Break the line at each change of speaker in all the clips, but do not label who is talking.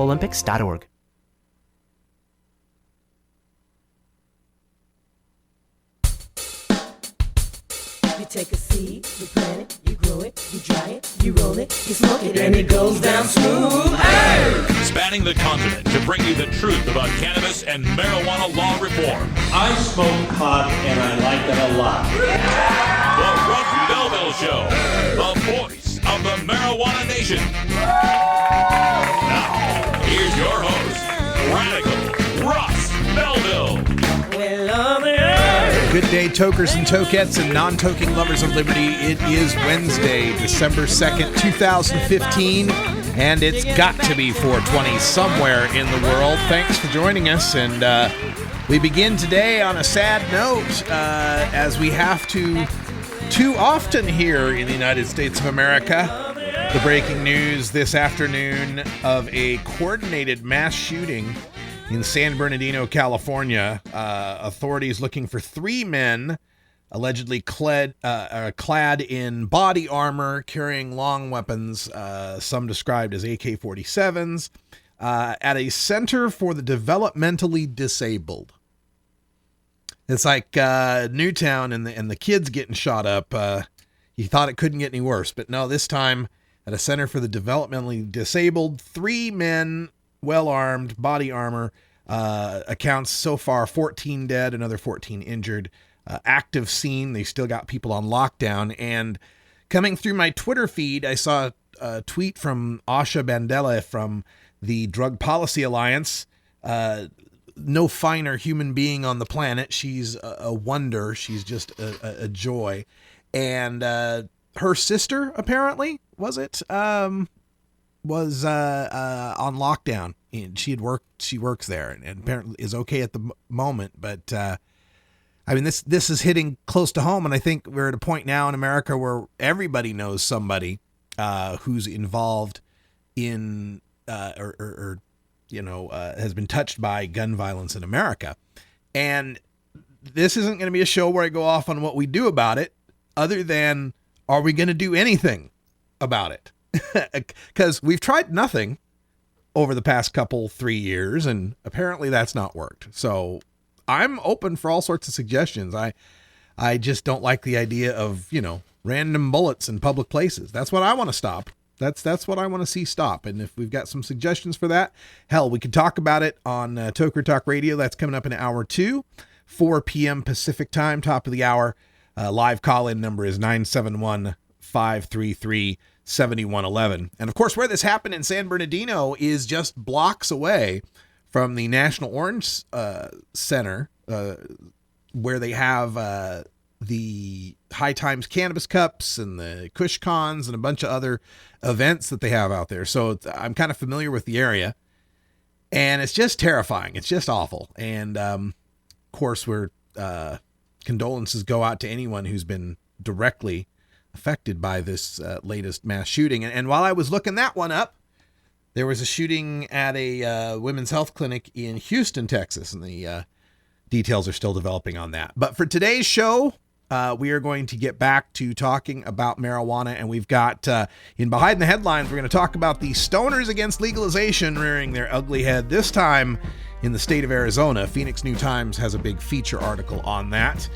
Olympics.org.
You take a seed, you plant it, you grow it, you dry it, you roll it, you smoke it, and it goes down smooth. Hey!
Spanning the continent to bring you the truth about cannabis and marijuana law reform.
I smoke pot and I like it a lot.
The Russ Belville Show, the voice of the marijuana nation. Now, here's your host, Radical Russ Belville.
Good day, tokers and tokettes and non-toking lovers of liberty. It is Wednesday, December 2nd, 2015, and it's got to be 420 somewhere in the world. Thanks for joining us, and we begin today on a sad note, as we have to too often here in the United States of America. The breaking news this afternoon of a coordinated mass shooting in San Bernardino, California. Authorities looking for 3 men allegedly clad in body armor, carrying long weapons, some described as AK-47s, at a center for the developmentally disabled. It's like Newtown and the kids getting shot up. You thought it couldn't get any worse, but no, this time at a center for the developmentally disabled, 3 men, well-armed, body armor, accounts so far 14 dead, another 14 injured. Active scene. They still got people on lockdown. And coming through my Twitter feed, I saw a tweet from Asha Bandela from the Drug Policy Alliance. No finer human being on the planet. She's a wonder. She's just a joy. And her sister, apparently, was on lockdown. And she works there and apparently is okay at the moment. But I mean, this is hitting close to home. And I think we're at a point now in America where everybody knows somebody who's involved in has been touched by gun violence in America. And this isn't going to be a show where I go off on what we do about it, other than, are we going to do anything about it? Because we've tried nothing over the past 3 years, and apparently that's not worked. So I'm open for all sorts of suggestions. I just don't like the idea of, random bullets in public places. That's what I want to stop. That's what I want to see stop. And if we've got some suggestions for that, hell, we could talk about it on Toker Talk Radio. That's coming up in hour 2, 4 p.m. Pacific time, top of the hour. Live call-in number is 971-533-7111. And of course, where this happened in San Bernardino is just blocks away from the National Orange Center, where they have the High Times Cannabis Cups and the Kush Cons and a bunch of other events that they have out there. So I'm kind of familiar with the area, and it's just terrifying. It's just awful. And of course, condolences go out to anyone who's been directly affected by this latest mass shooting. And while I was looking that one up, there was a shooting at a women's health clinic in Houston, Texas, and the details are still developing on that. But for today's show, we are going to get back to talking about marijuana, and we've got, in Behind the Headlines, we're going to talk about the stoners against legalization rearing their ugly head, this time in the state of Arizona. Phoenix New Times has a big feature article on that.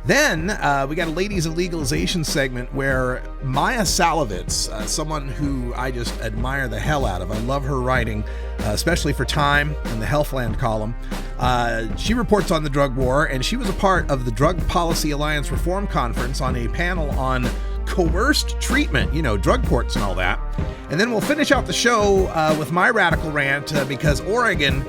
Then we got a Ladies of Legalization segment where Maya Salovitz, someone who I just admire the hell out of. I love her writing, especially for Time and the Healthland column. She reports on the drug war, and she was a part of the Drug Policy Alliance Reform Conference on a panel on coerced treatment, drug courts and all that. And then we'll finish out the show with my radical rant because Oregon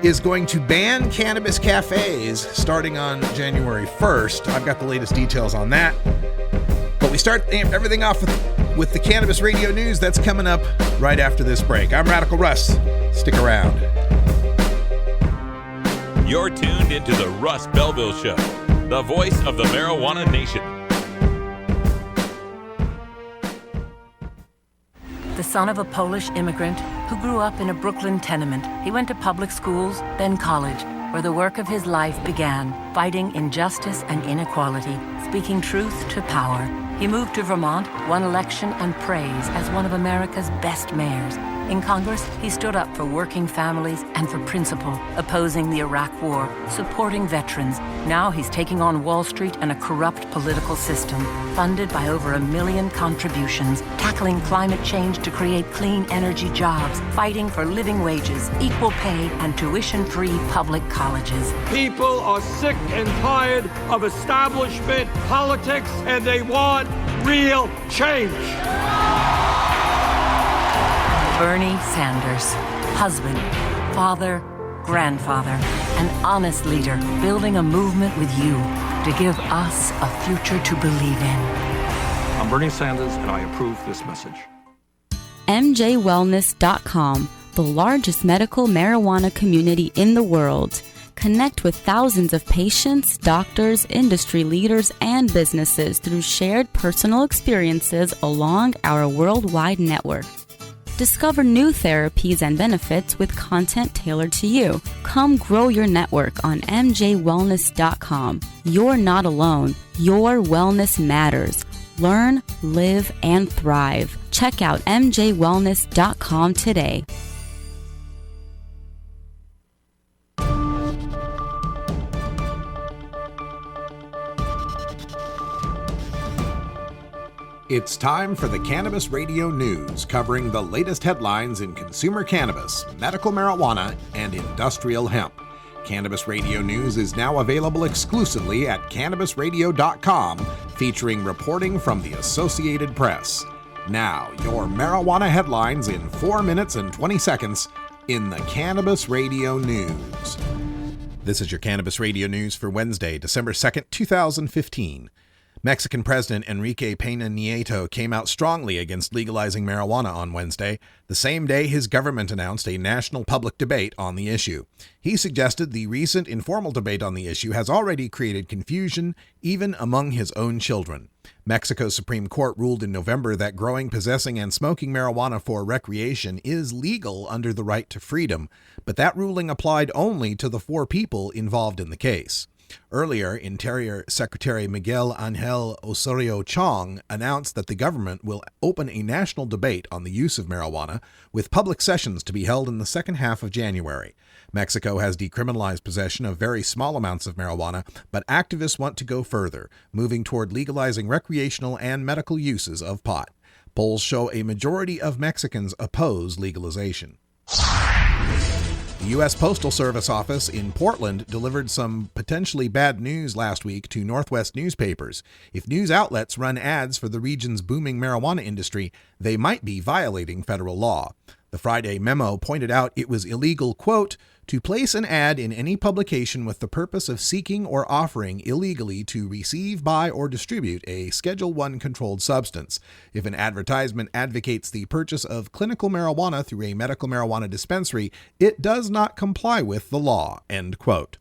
is going to ban cannabis cafes starting on January 1st. I've got the latest details on that. But we start everything off with the Cannabis Radio News. That's coming up right after this break. I'm Radical Russ. Stick around.
You're tuned into the Russ Belville Show, the voice of the marijuana nation.
The son of a Polish immigrant who grew up in a Brooklyn tenement. He went to public schools, then college, where the work of his life began, fighting injustice and inequality, speaking truth to power. He moved to Vermont, won election and praise as one of America's best mayors. In Congress, he stood up for working families and for principle, opposing the Iraq War, supporting veterans. Now he's taking on Wall Street and a corrupt political system, funded by over 1 million contributions, tackling climate change to create clean energy jobs, fighting for living wages, equal pay, and tuition-free public colleges.
People are sick and tired of establishment politics, and they want real change.
Bernie Sanders, husband, father, grandfather, an honest leader, building a movement with you to give us a future to believe in.
I'm Bernie Sanders, and I approve this message.
MJWellness.com, the largest medical marijuana community in the world. Connect with thousands of patients, doctors, industry leaders, and businesses through shared personal experiences along our worldwide network. Discover new therapies and benefits with content tailored to you. Come grow your network on MJWellness.com. You're not alone. Your wellness matters. Learn, live, and thrive. Check out MJWellness.com today.
It's time for the Cannabis Radio News, covering the latest headlines in consumer cannabis, medical marijuana, and industrial hemp. Cannabis Radio News is now available exclusively at cannabisradio.com, featuring reporting from the Associated Press. Now, your marijuana headlines in 4 minutes and 20 seconds in the Cannabis Radio News. This is your Cannabis Radio News for Wednesday, December 2nd, 2015. Mexican President Enrique Peña Nieto came out strongly against legalizing marijuana on Wednesday, the same day his government announced a national public debate on the issue. He suggested the recent informal debate on the issue has already created confusion, even among his own children. Mexico's Supreme Court ruled in November that growing, possessing, and smoking marijuana for recreation is legal under the right to freedom, but that ruling applied only to the 4 people involved in the case. Earlier, Interior Secretary Miguel Ángel Osorio Chong announced that the government will open a national debate on the use of marijuana, with public sessions to be held in the second half of January. Mexico has decriminalized possession of very small amounts of marijuana, but activists want to go further, moving toward legalizing recreational and medical uses of pot. Polls show a majority of Mexicans oppose legalization. The U.S. Postal Service office in Portland delivered some potentially bad news last week to Northwest newspapers. If news outlets run ads for the region's booming marijuana industry, they might be violating federal law. The Friday memo pointed out it was illegal, quote, to place an ad in any publication with the purpose of seeking or offering illegally to receive, buy, or distribute a Schedule I controlled substance. If an advertisement advocates the purchase of clinical marijuana through a medical marijuana dispensary, it does not comply with the law, end quote.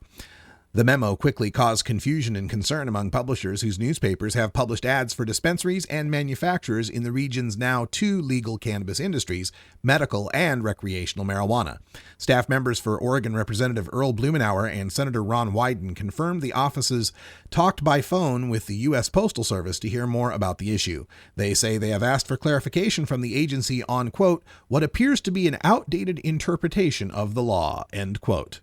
The memo quickly caused confusion and concern among publishers whose newspapers have published ads for dispensaries and manufacturers in the region's now 2 legal cannabis industries, medical and recreational marijuana. Staff members for Oregon Representative Earl Blumenauer and Senator Ron Wyden confirmed the offices talked by phone with the U.S. Postal Service to hear more about the issue. They say they have asked for clarification from the agency on, quote, what appears to be an outdated interpretation of the law, end quote.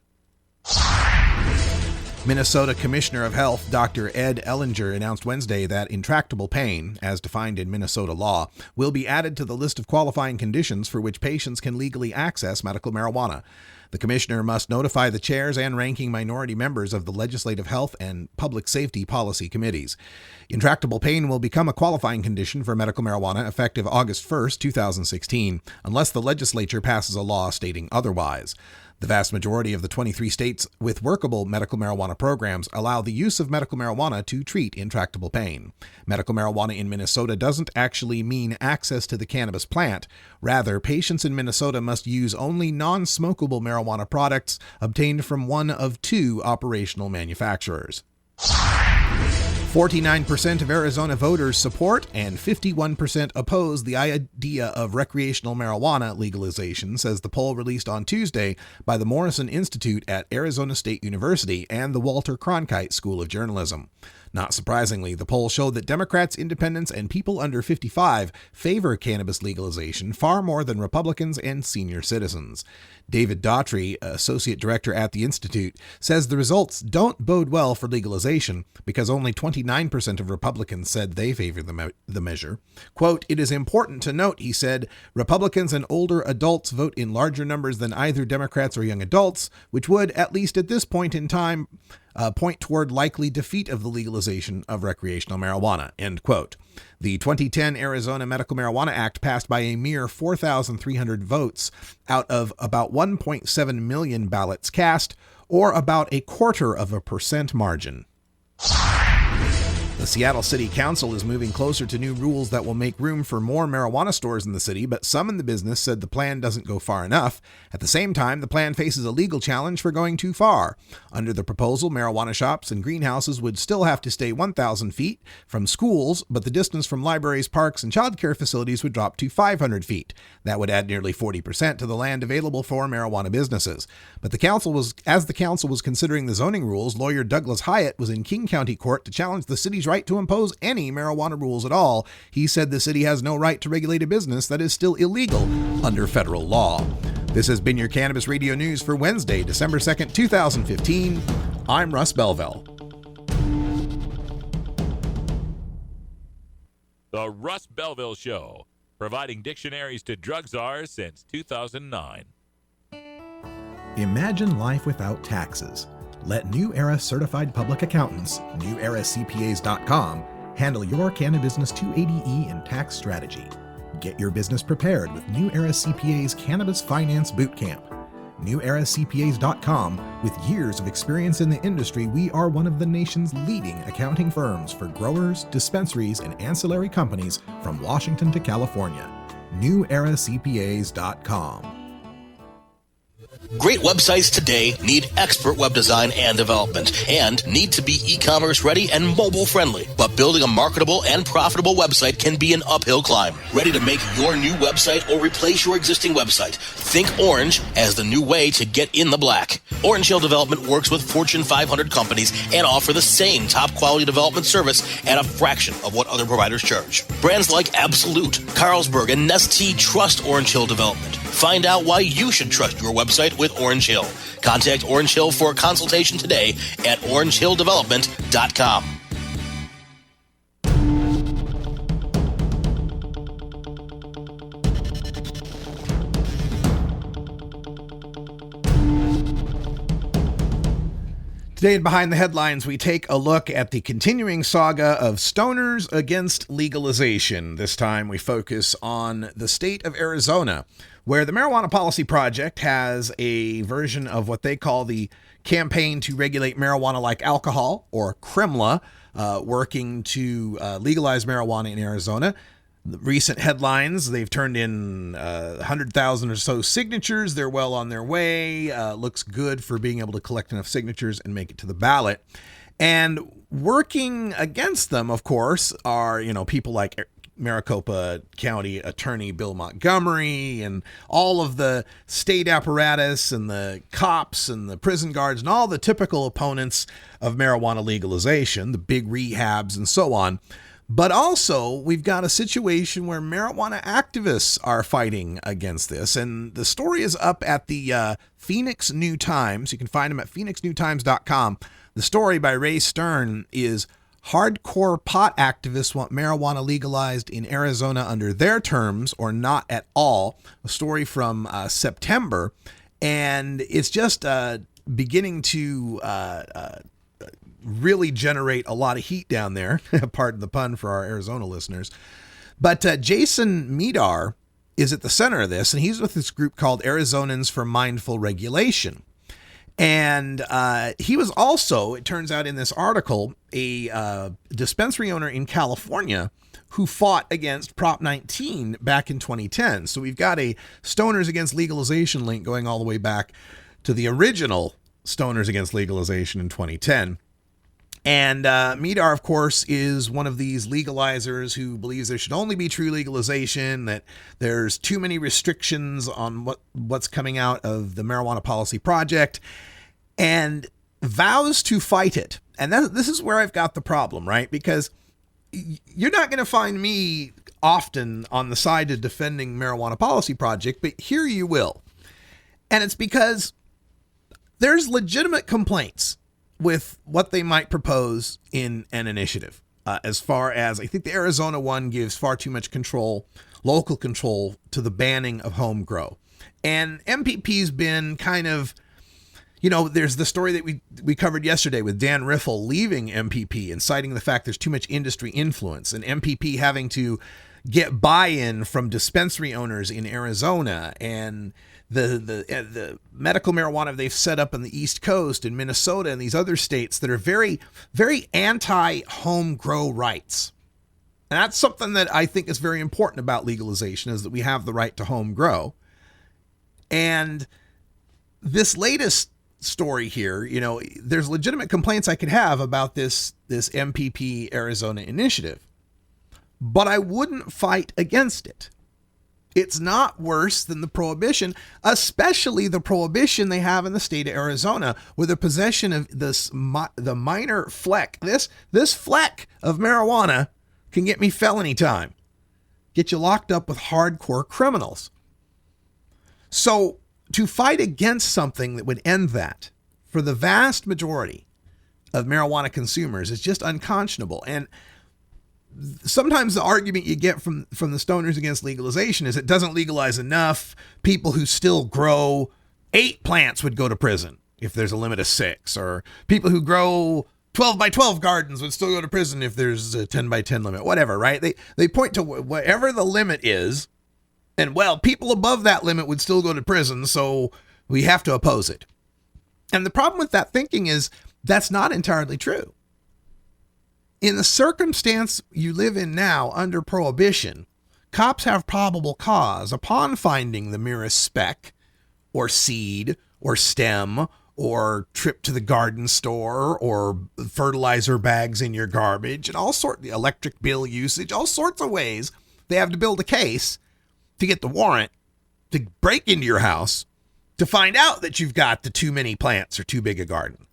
Minnesota Commissioner of Health Dr. Ed Ellinger announced Wednesday that intractable pain, as defined in Minnesota law, will be added to the list of qualifying conditions for which patients can legally access medical marijuana. The commissioner must notify the chairs and ranking minority members of the Legislative Health and Public Safety Policy Committees. Intractable pain will become a qualifying condition for medical marijuana effective August 1st, 2016, unless the legislature passes a law stating otherwise. The vast majority of the 23 states with workable medical marijuana programs allow the use of medical marijuana to treat intractable pain. Medical marijuana in Minnesota doesn't actually mean access to the cannabis plant. Rather, patients in Minnesota must use only non-smokable marijuana products obtained from one of 2 operational manufacturers. 49% of Arizona voters support and 51% oppose the idea of recreational marijuana legalization, says the poll released on Tuesday by the Morrison Institute at Arizona State University and the Walter Cronkite School of Journalism. Not surprisingly, the poll showed that Democrats, independents, and people under 55 favor cannabis legalization far more than Republicans and senior citizens. David Daughtry, associate director at the Institute, says the results don't bode well for legalization because only 29% of Republicans said they favor the measure. Quote, "It is important to note," he said, "Republicans and older adults vote in larger numbers than either Democrats or young adults, which would, at least at this point in time, point toward likely defeat of the legalization of recreational marijuana," end quote. The 2010 Arizona Medical Marijuana Act passed by a mere 4,300 votes out of about 1.7 million ballots cast, or about 0.25% margin. The Seattle City Council is moving closer to new rules that will make room for more marijuana stores in the city, but some in the business said the plan doesn't go far enough. At the same time, the plan faces a legal challenge for going too far. Under the proposal, marijuana shops and greenhouses would still have to stay 1,000 feet from schools, but the distance from libraries, parks, and childcare facilities would drop to 500 feet. That would add nearly 40% to the land available for marijuana businesses. But as the council was considering the zoning rules, lawyer Douglas Hyatt was in King County Court to challenge the city's right to impose any marijuana rules at all. He said the city has no right to regulate a business that is still illegal under federal law. This has been your Cannabis Radio News for Wednesday, December 2nd, 2015. I'm Russ Belville.
The Russ Belville Show, providing dictionaries to drug czars since 2009.
Imagine life without taxes. Let New Era Certified Public Accountants, NewEraCPAs.com, handle your Cannabusiness 280E and tax strategy. Get your business prepared with New Era CPA's Cannabis Finance Bootcamp. NewEraCPAs.com, with years of experience in the industry, we are one of the nation's leading accounting firms for growers, dispensaries, and ancillary companies from Washington to California. NewEraCPAs.com.
Great websites today need expert web design and development and need to be e-commerce ready and mobile friendly. But building a marketable and profitable website can be an uphill climb. Ready to make your new website or replace your existing website? Think Orange as the new way to get in the black. Orange Hill Development works with Fortune 500 companies and offer the same top quality development service at a fraction of what other providers charge. Brands like Absolute, Carlsberg, and Nestea trust Orange Hill Development. Find out why you should trust your website with Orange Hill. Contact Orange Hill for a consultation today at orangehilldevelopment.com.
Today, behind the headlines, we take a look at the continuing saga of stoners against legalization. This time, we focus on the state of Arizona, where the Marijuana Policy Project has a version of what they call the Campaign to Regulate Marijuana Like Alcohol, or CRMLA, working to legalize marijuana in Arizona. The recent headlines, they've turned in 100,000 or so signatures. They're well on their way. Looks good for being able to collect enough signatures and make it to the ballot. And working against them, of course, are, people like Maricopa County Attorney Bill Montgomery and all of the state apparatus and the cops and the prison guards and all the typical opponents of marijuana legalization, the big rehabs and so on. But also, we've got a situation where marijuana activists are fighting against this. And the story is up at the Phoenix New Times. You can find them at phoenixnewtimes.com. The story by Ray Stern is Hardcore Pot Activists Want Marijuana Legalized in Arizona Under Their Terms or Not at All. A story from September. And it's just beginning to really generate a lot of heat down there. Pardon the pun for our Arizona listeners. But Jason Medar is at the center of this, and he's with this group called Arizonans for Mindful Regulation. And he was also, it turns out in this article, a dispensary owner in California who fought against Prop 19 back in 2010. So we've got a Stoners Against Legalization link going all the way back to the original Stoners Against Legalization in 2010. And Medar, of course, is one of these legalizers who believes there should only be true legalization, that there's too many restrictions on what's coming out of the Marijuana Policy Project. And vows to fight it. And this is where I've got the problem, right? Because you're not going to find me often on the side of defending Marijuana Policy Project, but here you will. And it's because there's legitimate complaints with what they might propose in an initiative. As far as I think the Arizona one gives far too much control, local control, to the banning of home grow. And MPP's been kind of, there's the story that we covered yesterday with Dan Riffle leaving MPP and citing the fact there's too much industry influence, and MPP having to get buy-in from dispensary owners in Arizona, and the medical marijuana they've set up on the East Coast in Minnesota and these other states that are very, very anti-home grow rights. And that's something that I think is very important about legalization, is that we have the right to home grow. And this latest story here, there's legitimate complaints I could have about this MPP Arizona initiative, but I wouldn't fight against it. It's not worse than the prohibition, especially the prohibition they have in the state of Arizona, where the possession of the minor fleck, this fleck of marijuana can get me felony time, get you locked up with hardcore criminals. So to fight against something that would end that for the vast majority of marijuana consumers is just unconscionable. And sometimes the argument you get from the stoners against legalization is it doesn't legalize enough. People who still grow 8 plants would go to prison if there's a limit of 6, or people who grow 12 by 12 gardens would still go to prison if there's a 10 by 10 limit, whatever, right? They point to whatever the limit is, and people above that limit would still go to prison, so we have to oppose it. And the problem with that thinking is that's not entirely true. In the circumstance you live in now under prohibition, cops have probable cause upon finding the merest speck or seed or stem or trip to the garden store or fertilizer bags in your garbage and all sorts of electric bill usage, all sorts of ways they have to build a case to get the warrant to break into your house to find out that you've got the too many plants or too big a garden.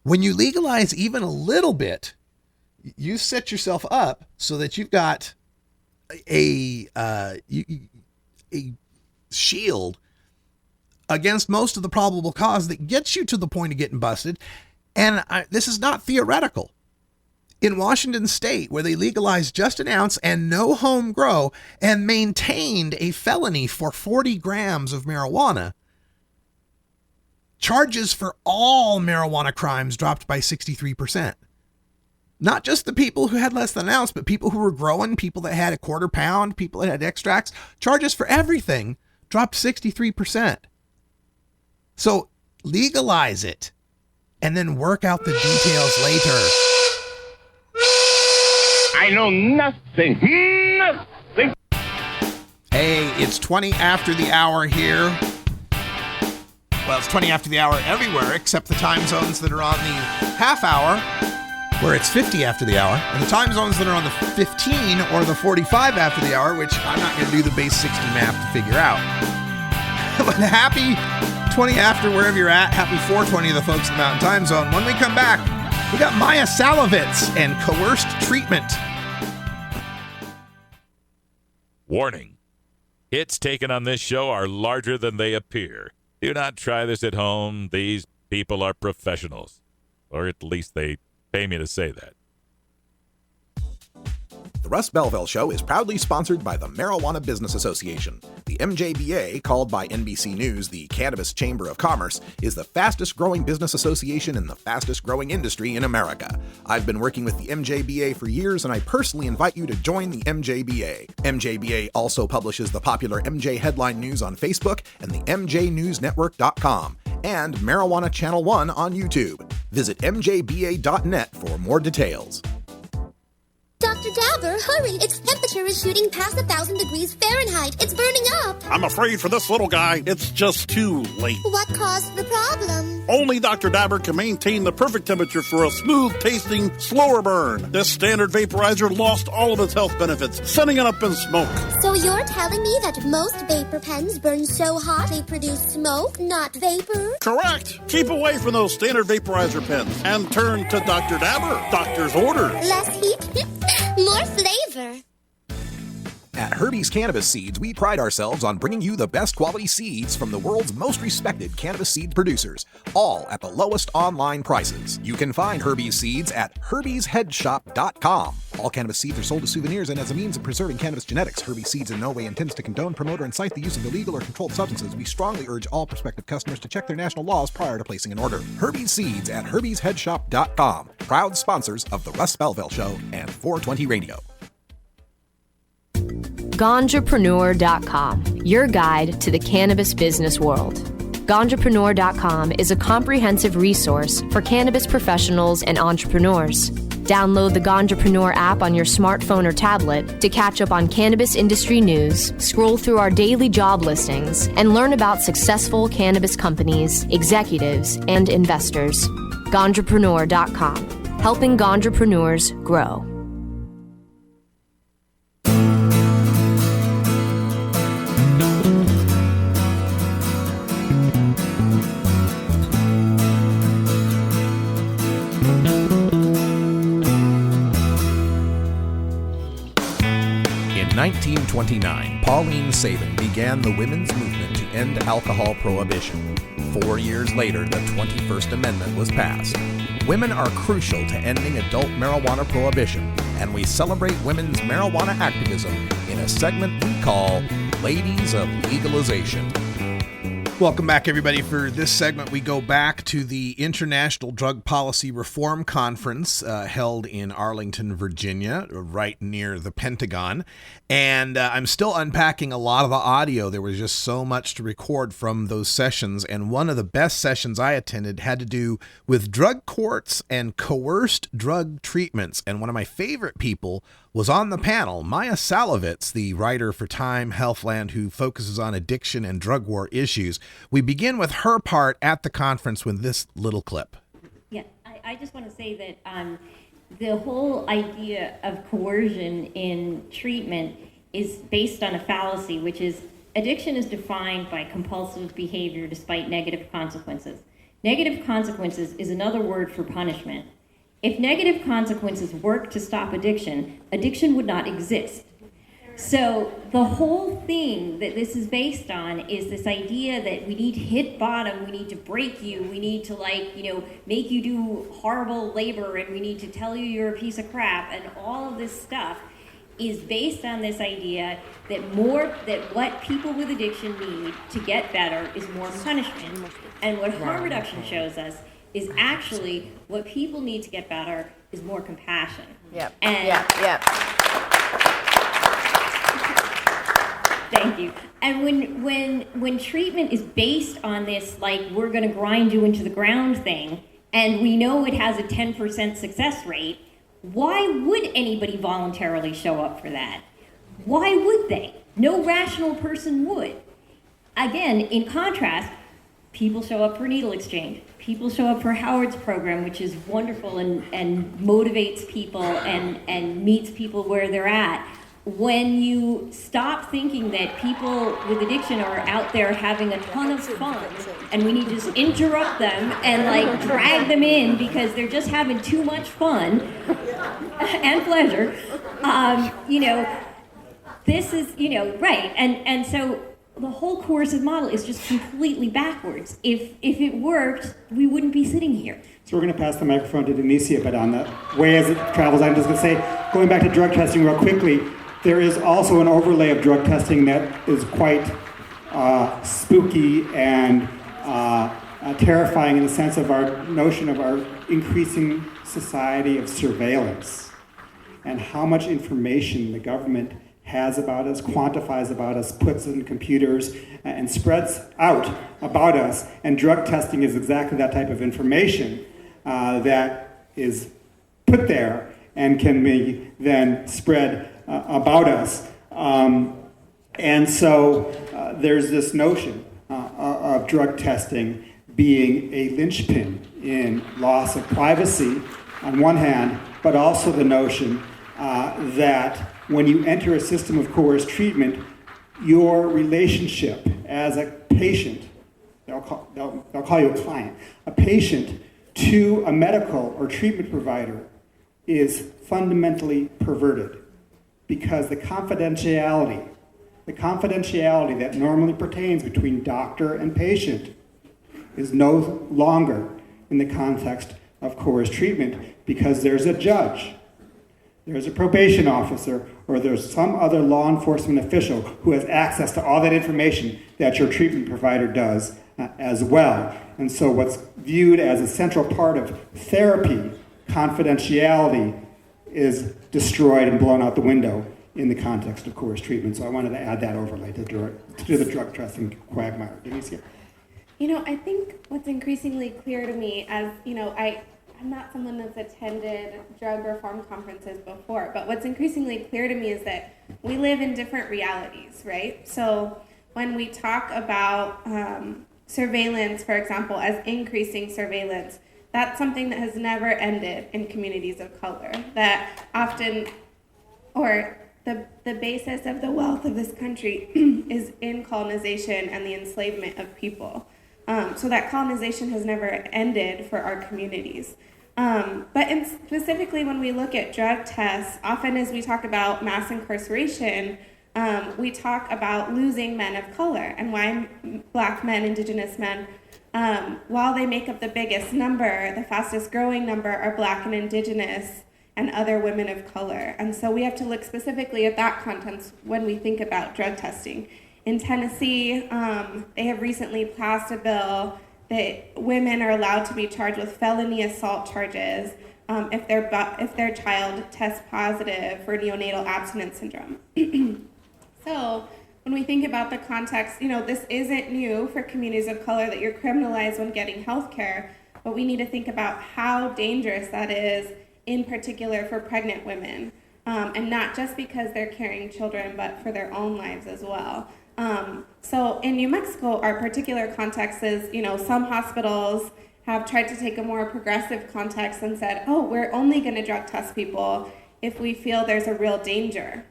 When you legalize even a little bit, you set yourself up so that you've got a shield against most of the probable cause that gets you to the point of getting busted. And this is not theoretical. In Washington State, where they legalized just an ounce and no home grow and maintained a felony for 40 grams of marijuana, charges for all marijuana crimes dropped by 63%. Not just the people who had less than an ounce, but people who were growing, people that had a quarter pound, people that had extracts. Charges for everything dropped 63%. So legalize it and then work out the details later.
I know nothing.
Hey, it's 20 after the hour here. Well, it's 20 after the hour everywhere except the time zones that are on the half hour, where it's 50 after the hour, and the time zones that are on the 15 or the 45 after the hour, which I'm not going to do the base 60 math to figure out. But happy 20 after wherever you're at. Happy 420 to the folks in the Mountain Time Zone. When we come back, we got Maya Salovitz and Coerced Treatment.
Warning. Hits taken on this show are larger than they appear. Do not try this at home. These people are professionals. Or at least they pay me to say that.
The Russ Belville Show is proudly sponsored by the Marijuana Business Association. The MJBA, called by NBC News the Cannabis Chamber of Commerce, is the fastest growing business association in the fastest growing industry in America. I've been working with the MJBA for years, and I personally invite you to join the MJBA. MJBA also publishes the popular MJ Headline News on Facebook and the MJNewsNetwork.com and Marijuana Channel 1 on YouTube. Visit mjba.net for more details.
Dr. Dr. Dabber, hurry! Its temperature is shooting past 1,000 degrees Fahrenheit. It's burning up.
I'm afraid for this little guy, it's just too late.
What caused the problem?
Only Dr. Dabber can maintain the perfect temperature for a smooth-tasting, slower burn. This standard vaporizer lost all of its health benefits, sending it up in smoke.
So you're telling me that most vapor pens burn so hot they produce smoke, not vapor?
Correct. Keep away from those standard vaporizer pens and turn to Dr. Dabber. Doctor's orders.
Less heat, more flavor.
At Herbie's Cannabis Seeds, we pride ourselves on bringing you the best quality seeds from the world's most respected cannabis seed producers, all at the lowest online prices. You can find Herbie's Seeds at herbiesheadshop.com. All cannabis seeds are sold as souvenirs and as a means of preserving cannabis genetics. Herbie's Seeds in no way intends to condone, promote, or incite the use of illegal or controlled substances. We strongly urge all prospective customers to check their national laws prior to placing an order. Herbie's Seeds at herbiesheadshop.com. Proud sponsors of the Russ Belville Show and 420 Radio.
Ganjapreneur.com, your guide to the cannabis business world. Ganjapreneur.com is a comprehensive resource for cannabis professionals and entrepreneurs. Download the Ganjapreneur app on your smartphone or tablet to catch up on cannabis industry news, scroll through our daily job listings, and learn about successful cannabis companies, executives, and investors. Ganjapreneur.com, helping Ganjapreneurs grow.
In 1929, Pauline Sabin began the women's movement to end alcohol prohibition. 4 years later, the 21st Amendment was passed. Women are crucial to ending adult marijuana prohibition, and we celebrate women's marijuana activism in a segment we call Ladies of Legalization.
Welcome back, everybody. For this segment, we go back to the International Drug Policy Reform Conference held in Arlington, Virginia, right near the Pentagon. And I'm still unpacking a lot of the audio. There was just so much to record from those sessions. And one of the best sessions I attended had to do with drug courts and coerced drug treatments. And one of my favorite people was on the panel, Maya Salovitz, the writer for Time Healthland, who focuses on addiction and drug war issues. We begin with her part at the conference with this little clip.
Yeah, I just want to say that the whole idea of coercion in treatment is based on a fallacy, which is addiction is defined by compulsive behavior despite negative consequences. Negative consequences is another word for punishment. If negative consequences work to stop addiction, addiction would not exist. So the whole thing that this is based on is this idea that we need to hit bottom, we need to break you, we need to make you do horrible labor, and we need to tell you you're a piece of crap, and all of this stuff is based on this idea that what people with addiction need to get better is more punishment. And what harm reduction shows us is actually what people need to get better is more compassion.
Yep.
Thank you. And when treatment is based on this, like, we're going to grind you into the ground thing, and we know it has a 10% success rate, why would anybody voluntarily show up for that? Why would they? No rational person would. Again, in contrast, people show up for needle exchange. People show up for Howard's program, which is wonderful and motivates people and meets people where they're at. When you stop thinking that people with addiction are out there having a ton of fun and we need to just interrupt them and drag them in because they're just having too much fun and pleasure, this is, right. And so the whole coercive model is just completely backwards. If it worked, we wouldn't be sitting here.
So we're going to pass the microphone to Denicia, but on the way as it travels, I'm just going to say, going back to drug testing real quickly, there is also an overlay of drug testing that is quite spooky and terrifying in the sense of our notion of our increasing society of surveillance and how much information the government has about us, quantifies about us, puts in computers, and spreads out about us. And drug testing is exactly that type of information that is put there and can be then spread about us. And so there's this notion of drug testing being a linchpin in loss of privacy on one hand, but also the notion that when you enter a system of coerced treatment, your relationship as a patient, they'll call you a client, a patient to a medical or treatment provider is fundamentally perverted, because the confidentiality that normally pertains between doctor and patient is no longer in the context of coerced treatment, because there's a judge, there's a probation officer, or there's some other law enforcement official who has access to all that information that your treatment provider does as well. And so what's viewed as a central part of therapy, confidentiality, is destroyed and blown out the window in the context of coerced treatment. So I wanted to add that overlay to the drug testing quagmire. Denicia?
I think what's increasingly clear to me, as I'm not someone that's attended drug reform conferences before, but what's increasingly clear to me is that we live in different realities, right? So when we talk about surveillance, for example, as increasing surveillance, that's something that has never ended in communities of color, that often, or the basis of the wealth of this country is in colonization and the enslavement of people. So that colonization has never ended for our communities. But specifically when we look at drug tests, often as we talk about mass incarceration, we talk about losing men of color and why Black men, Indigenous men, while they make up the biggest number, the fastest growing number are Black and Indigenous and other women of color. And so we have to look specifically at that context when we think about drug testing. In Tennessee, they have recently passed a bill that women are allowed to be charged with felony assault charges if their child tests positive for neonatal abstinence syndrome. So when we think about the context, this isn't new for communities of color that you're criminalized when getting health care, but we need to think about how dangerous that is, in particular for pregnant women, and not just because they're carrying children, but for their own lives as well. So in New Mexico, our particular context is, some hospitals have tried to take a more progressive context and said, we're only going to drug test people if we feel there's a real danger.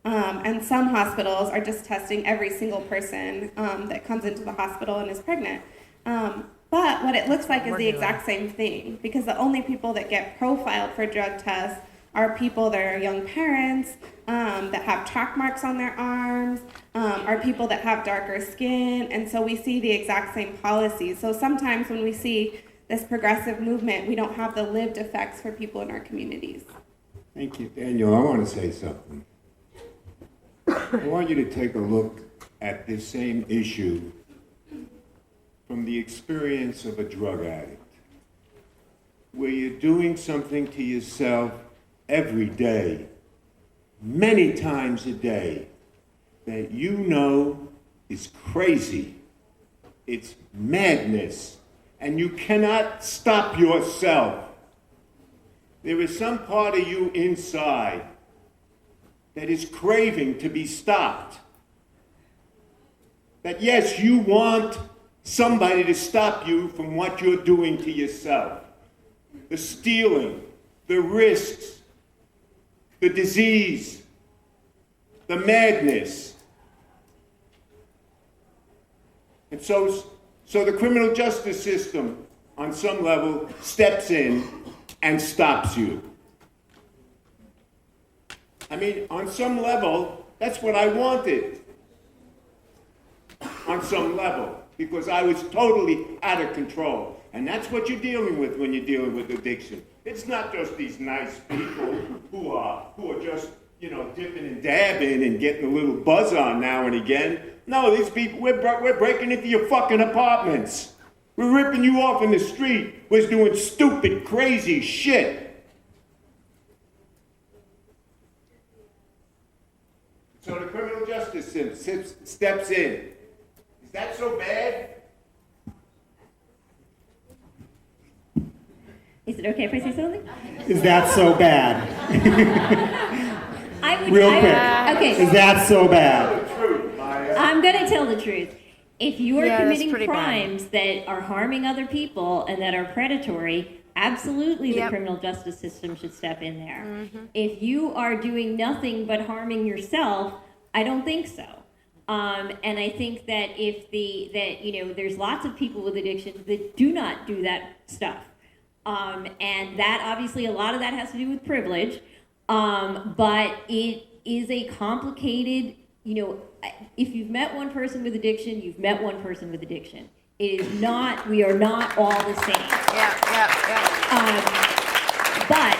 And some hospitals are just testing every single person that comes into the hospital and is pregnant. But what it looks like is the exact same thing, because the only people that get profiled for drug tests are people that are young parents, that have track marks on their arms, are people that have darker skin, and so we see the exact same policies. So sometimes when we see this progressive movement, we don't have the lived effects for people in our communities.
Thank you.
Daniel, I want to say something. I want you to take a look at this same issue from the experience of a drug addict, where you're doing something to yourself every day, many times a day, that is crazy. It's madness, and you cannot stop yourself. There is some part of you inside that is craving to be stopped. That yes, you want somebody to stop you from what you're doing to yourself. The stealing, the risks, the disease, the madness. And so the criminal justice system, on some level, steps in and stops you. I mean, on some level, that's what I wanted. On some level, because I was totally out of control. And that's what you're dealing with when you're dealing with addiction. It's not just these nice people who are just, dipping and dabbing and getting a little buzz on now and again. No, these people, we're breaking into your fucking apartments. We're ripping you off in the street. We're doing stupid, crazy shit. So the criminal justice system steps in. Is that so bad?
Is it okay if I say something?
Is that so bad? Real quick.
Okay.
Is that so bad?
I'm going to tell the truth. If you are
Yeah, that's
committing
pretty bad.
crimes that are harming other people and that are predatory, absolutely the
Yep.
criminal justice system should step in there.
Mm-hmm.
If you are doing nothing but harming yourself, I don't think so. And I think that there's lots of people with addictions that do not do that stuff. And that obviously a lot of that has to do with privilege. But it is a complicated, if you've met one person with addiction, you've met one person with addiction. It is not, we are not all the same. But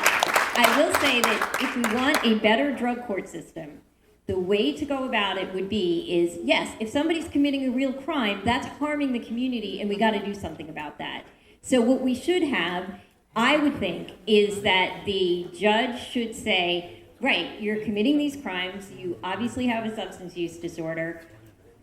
I will say that if we want a better drug court system, the way to go about it would be is, yes, if somebody's committing a real crime, that's harming the community, and we got to do something about that. So what we should have, I would think, is that the judge should say, right, you're committing these crimes, you obviously have a substance use disorder,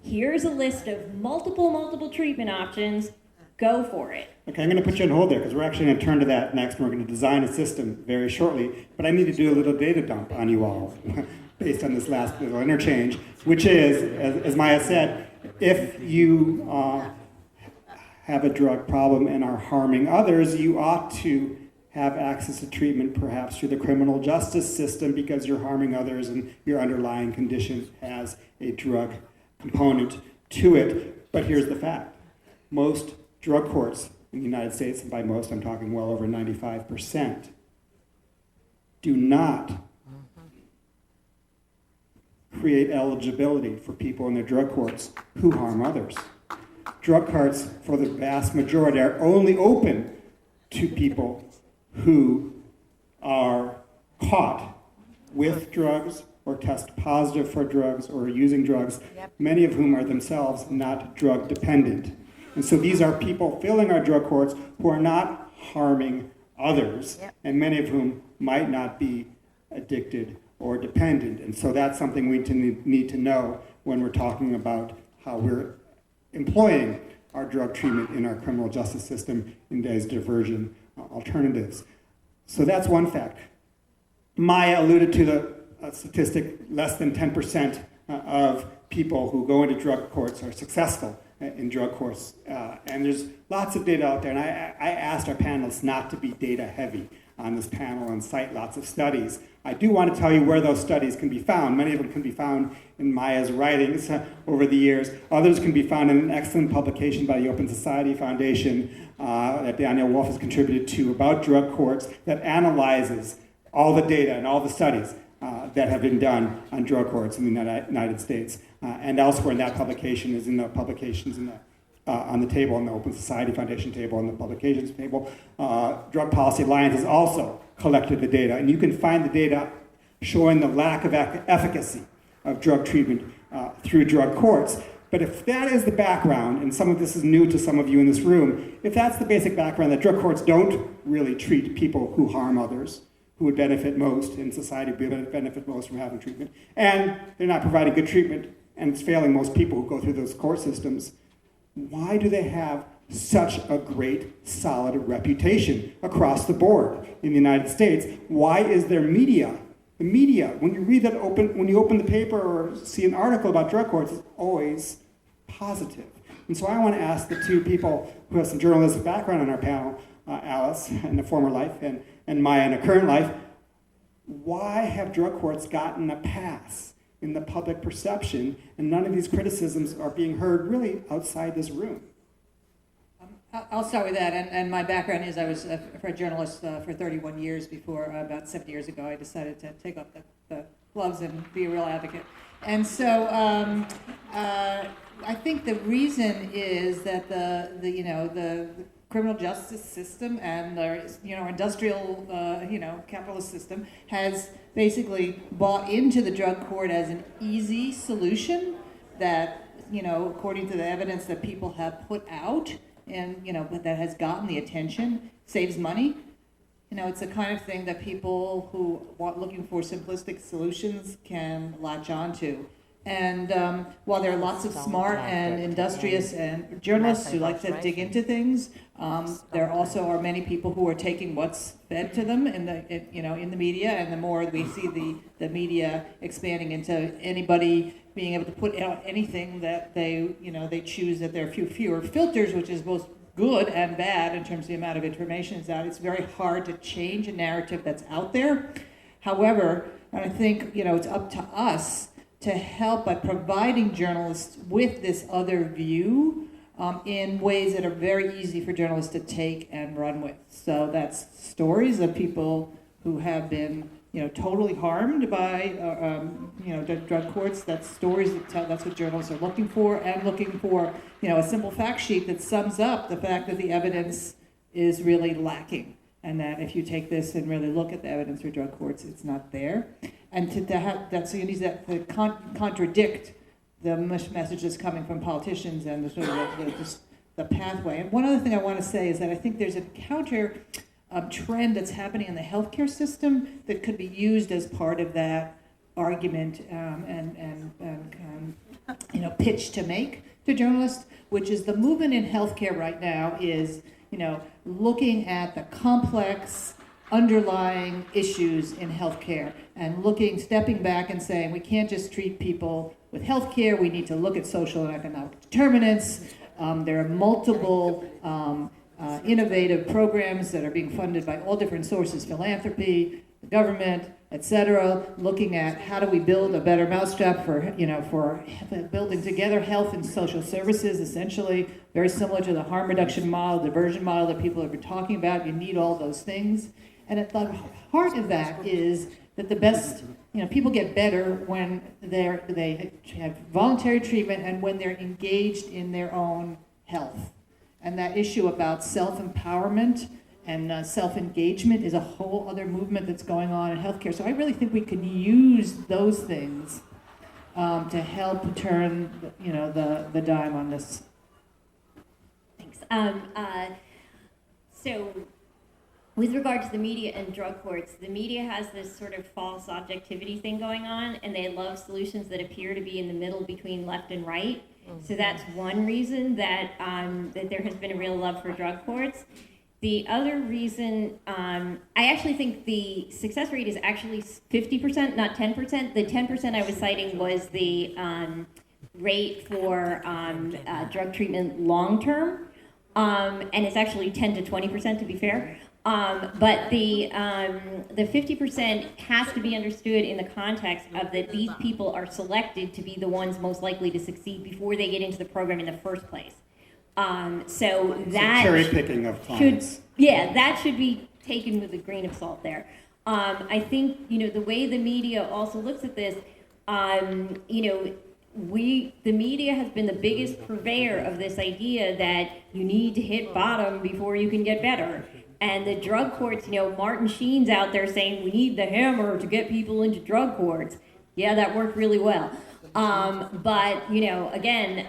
here's a list of multiple treatment options, go for it.
Okay, I'm going to put you on hold there because we're actually going to turn to that next, and we're going to design a system very shortly. But I need to do a little data dump on you all based on this last little interchange, which is, as Maya said, if you have a drug problem and are harming others, you ought to have access to treatment perhaps through the criminal justice system because you're harming others and your underlying condition has a drug component to it. But here's the fact. Most drug courts in the United States, and by most I'm talking well over 95%, do not create eligibility for people in their drug courts who harm others. Drug courts, for the vast majority, are only open to people who are caught with drugs or test positive for drugs or using drugs, many of whom are themselves not drug dependent. And so these are people filling our drug courts who are not harming others, and many of whom might not be addicted or dependent. And so that's something we need to know when we're talking about how we're employing our drug treatment in our criminal justice system in these diversion alternatives. So that's one fact. Maya alluded to the statistic, less than 10% of people who go into drug courts are successful in drug courts. And there's lots of data out there, and I asked our panelists not to be data heavy on this panel and cite lots of studies. I do want to tell you where those studies can be found. Many of them can be found in Maya's writings over the years. Others can be found in an excellent publication by the Open Society Foundation that Daniel Wolf has contributed to about drug courts that analyzes all the data and all the studies that have been done on drug courts in the United States. And elsewhere in that publication is in the publications in the on the table, on the Open Society Foundation table, on the publications table. Drug Policy Alliance has also collected the data, and you can find the data showing the lack of efficacy of drug treatment through drug courts. But if that is the background, and some of this is new to some of you in this room, if that's the basic background, that drug courts don't really treat people who harm others, who would benefit most in society, would benefit most from having treatment, and they're not providing good treatment, and it's failing most people who go through those court systems, why do they have such a great, solid reputation across the board in the United States? Why is their media, the media, when you read that when you open the paper or see an article about drug courts, it's always positive. And so I want to ask the two people who have some journalistic background on our panel, Alice in a former life and Maya in a current life, why have drug courts gotten a pass in the public perception, and none of these criticisms are being heard really outside this room?
I'll start with that, and my background is I was a journalist for 31 years before, about 7 years ago, I decided to take off the gloves and be a real advocate. And so I think the reason is that the criminal justice system and our industrial capitalist system has basically bought into the drug court as an easy solution that, according to the evidence that people have put out and, that has gotten the attention, saves money. It's the kind of thing that people who are looking for simplistic solutions can latch onto. And while there are lots of smart and industrious and journalists who like to dig into things, there also are many people who are taking what's fed to them in the media. And the more we see the media expanding into anybody being able to put out anything that they choose, that there are fewer filters, which is both good and bad in terms of the amount of information is out. It's very hard to change a narrative that's out there. However, I think it's up to us to help by providing journalists with this other view in ways that are very easy for journalists to take and run with. So that's stories of people who have been, totally harmed by, drug courts. That's stories that tell. That's what journalists are looking for, and looking for, a simple fact sheet that sums up the fact that the evidence is really lacking, and that if you take this and really look at the evidence for drug courts, it's not there. And to have that, so you need that to contradict the messages coming from politicians and the sort of the pathway. And one other thing I want to say is that I think there's a counter trend that's happening in the healthcare system that could be used as part of that argument and pitch to make to journalists, which is the movement in healthcare right now is looking at the complex underlying issues in healthcare and stepping back and saying we can't just treat people with healthcare. We need to look at social and economic determinants. There are multiple innovative programs that are being funded by all different sources, philanthropy, the government, etc., looking at how do we build a better mousetrap for building together health and social services, essentially very similar to the harm reduction model, diversion model that people have been talking about. You need all those things. And at the heart of that is that the best, people get better when they have voluntary treatment and when they're engaged in their own health. And that issue about self-empowerment and self-engagement is a whole other movement that's going on in healthcare. So I really think we can use those things to help turn, the dime on this.
Thanks. So with regard to the media and drug courts, the media has this sort of false objectivity thing going on, and they love solutions that appear to be in the middle between left and right. So that's one reason that that there has been a real love for drug courts. The other reason, I actually think the success rate is actually 50%, not 10%. The 10% I was citing was the rate for drug treatment long term, and it's actually 10 to 20% to be fair. But the 50% has to be understood in the context of that these people are selected to be the ones most likely to succeed before they get into the program in the first place. So that
cherry picking of clients.
That should be taken with a grain of salt there. I think the way the media also looks at this, the media has been the biggest purveyor of this idea that you need to hit bottom before you can get better. And the drug courts, Martin Sheen's out there saying we need the hammer to get people into drug courts. Yeah, that worked really well. But, again,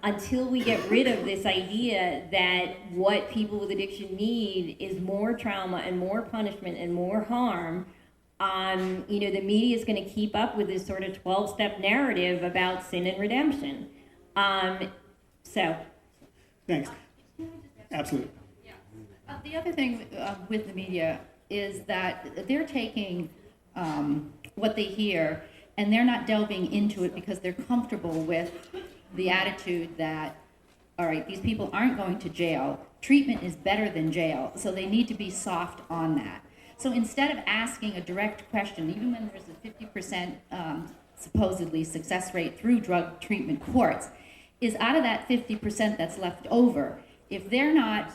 until we get rid of this idea that what people with addiction need is more trauma and more punishment and more harm, the media is going to keep up with this sort of 12-step narrative about sin and redemption.
Thanks. Absolutely.
The other thing with the media is that they're taking what they hear and they're not delving into it because they're comfortable with the attitude that, all right, these people aren't going to jail. Treatment is better than jail, so they need to be soft on that. So instead of asking a direct question, even when there's a 50% supposedly success rate through drug treatment courts, is out of that 50% that's left over, if they're not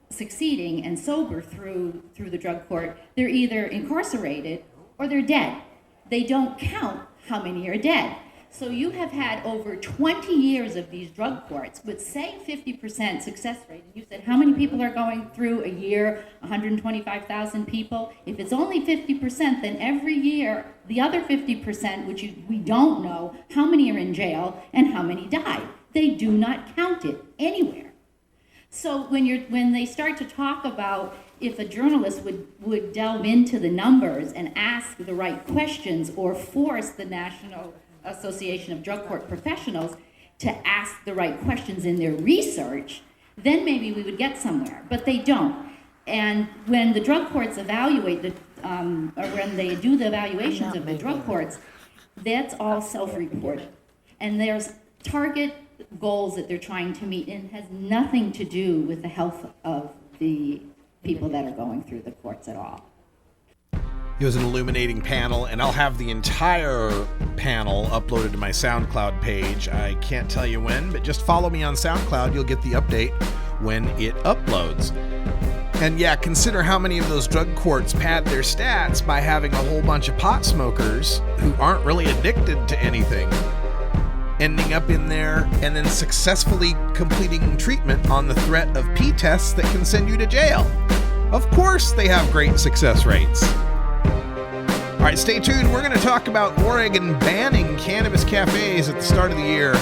succeeding and sober through the drug court, they're either incarcerated or they're dead. They don't count how many are dead. So you have had over 20 years of these drug courts with, say, 50% success rate. You said how many people are going through a year? 125,000 people. If it's only 50%, then every year, the other 50%, which we don't know, how many are in jail and how many die. They do not count it anywhere. So when they start to talk about if a journalist would delve into the numbers and ask the right questions or force the National Association of Drug Court Professionals to ask the right questions in their research, then maybe we would get somewhere, but they don't. And when the drug courts evaluate, or when they do the evaluations of the drug courts, that's all self-reported. And there's target goals that they're trying to meet, and has nothing to do with the health of the people that are going through the courts at all.
It was an illuminating panel, and I'll have the entire panel uploaded to my SoundCloud page. I can't tell you when, but just follow me on SoundCloud. You'll get the update when it uploads. And yeah, consider how many of those drug courts pad their stats by having a whole bunch of pot smokers who aren't really addicted to anything ending up in there and then successfully completing treatment on the threat of P-tests that can send you to jail. Of course they have great success rates. All right, stay tuned. We're going to talk about Oregon banning cannabis cafes at the start of the year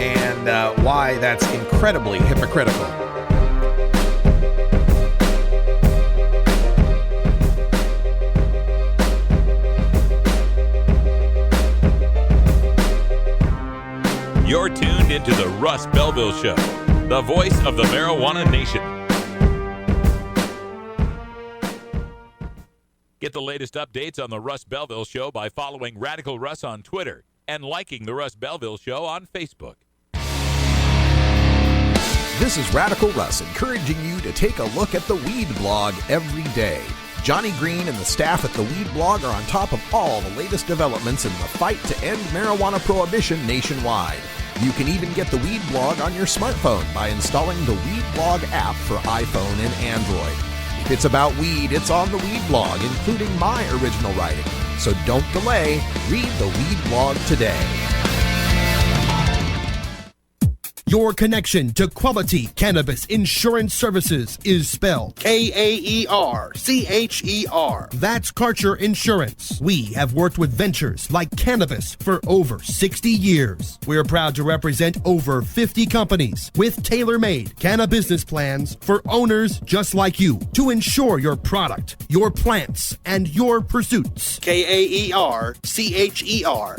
and why that's incredibly hypocritical.
You're tuned into the Russ Belville Show, the voice of the marijuana nation. Get the latest updates on the Russ Belville Show by following Radical Russ on Twitter and liking the Russ Belville Show on Facebook.
This is Radical Russ encouraging you to take a look at the Weed Blog every day. Johnny Green and the staff at the Weed Blog are on top of all the latest developments in the fight to end marijuana prohibition nationwide. You can even get the Weed Blog on your smartphone by installing the Weed Blog app for iPhone and Android. If it's about weed, it's on the Weed Blog, including my original writing. So don't delay. Read the Weed Blog today.
Your connection to quality cannabis insurance services is spelled K-A-E-R-C-H-E-R. That's Karcher Insurance. We have worked with ventures like cannabis for over 60 years. We're proud to represent over 50 companies with tailor-made cannabis plans for owners just like you to insure your product, your plants, and your pursuits. K-A-E-R-C-H-E-R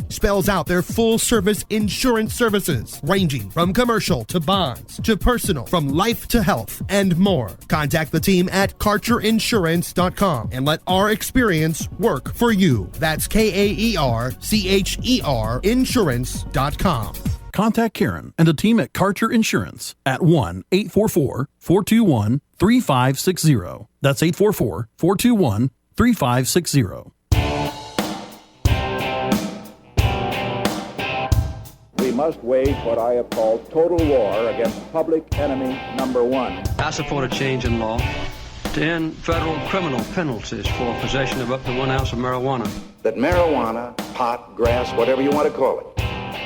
spells out their full-service insurance services ranging from commercial to bonds, to personal, from life to health, and more. Contact the team at KarcherInsurance.com and let our experience work for you. That's K-A-E-R-C-H-E-R Insurance.com.
Contact Karen and the team at Karcher Insurance at 1-844-421-3560. That's 844-421-3560.
We must wage what I have called total war against public enemy number one.
I support a change in law to end federal criminal penalties for possession of up to 1 ounce of marijuana.
That marijuana, pot, grass, whatever you want to call it,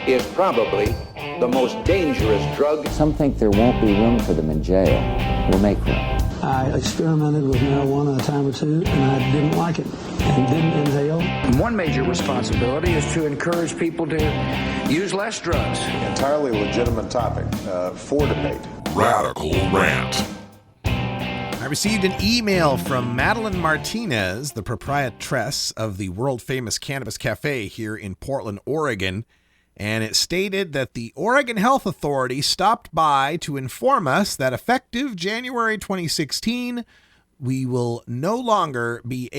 is probably the most dangerous drug.
Some think there won't be room for them in jail. We'll make room.
I experimented with marijuana a time or two, and I didn't like it and didn't inhale.
One major responsibility is to encourage people to use less drugs.
Entirely legitimate topic for debate.
Radical Rant.
I received an email from Madeline Martinez, the proprietress of the world-famous Cannabis Cafe here in Portland, Oregon, and it stated that the Oregon Health Authority stopped by to inform us that effective January 2016, we will no longer be